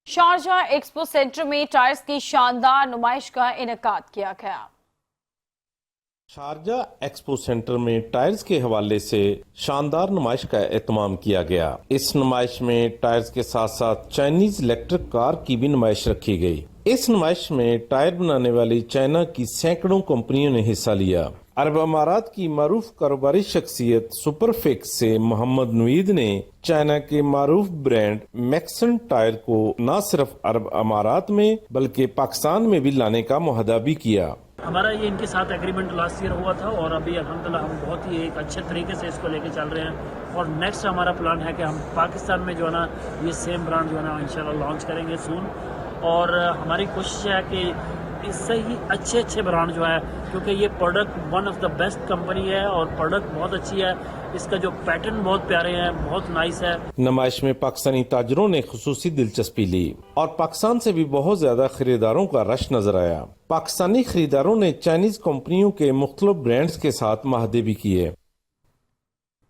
Sharjah expo centre میں tyres کی شاندار نمائش کا انعقاد کیا گیا۔ شارجہ ایکسپو سینٹر میں ٹائرز کے حوالے سے شاندار نمائش کا اہتمام کیا گیا۔ اس نمائش میں ٹائرز کے ساتھ ساتھ چائنیز الیکٹرک کار کی بھی نمائش رکھی گئی۔ اس نمائش میں ٹائر بنانے والی چائنا کی سینکڑوں کمپنیوں نے حصہ لیا۔ عرب امارات کی معروف کاروباری شخصیت سپر فیکس سے محمد نوید نے چائنا کے معروف برانڈ میکسن ٹائر کو نہ صرف عرب امارات میں بلکہ پاکستان میں بھی لانے کا معاہدہ بھی کیا۔ ہمارا یہ ان کے ساتھ ایگریمنٹ لاسٹ ایئر ہوا تھا اور ابھی الحمدللہ ہم بہت ہی ایک اچھے طریقے سے اس کو لے کے چل رہے ہیں اور نیکسٹ ہمارا پلان ہے کہ ہم پاکستان میں جو ہے نا یہ سیم برانڈ جو ہے نا انشاءاللہ لانچ کریں گے سون، اور ہماری کوشش ہے کہ اس سے ہی اچھے برانڈ جو ہے، کیونکہ یہ product one of the best company ہے اور پروڈکٹ بہت اچھی ہے، اس کا جو پیٹرن بہت پیارے ہیں، بہت نائس ہے۔ نمائش میں پاکستانی تاجروں نے خصوصی دلچسپی لی اور پاکستان سے بھی بہت زیادہ خریداروں کا رش نظر آیا۔ پاکستانی خریداروں نے چائنیز کمپنیوں کے مختلف برانڈز کے ساتھ معاہدے بھی کیے۔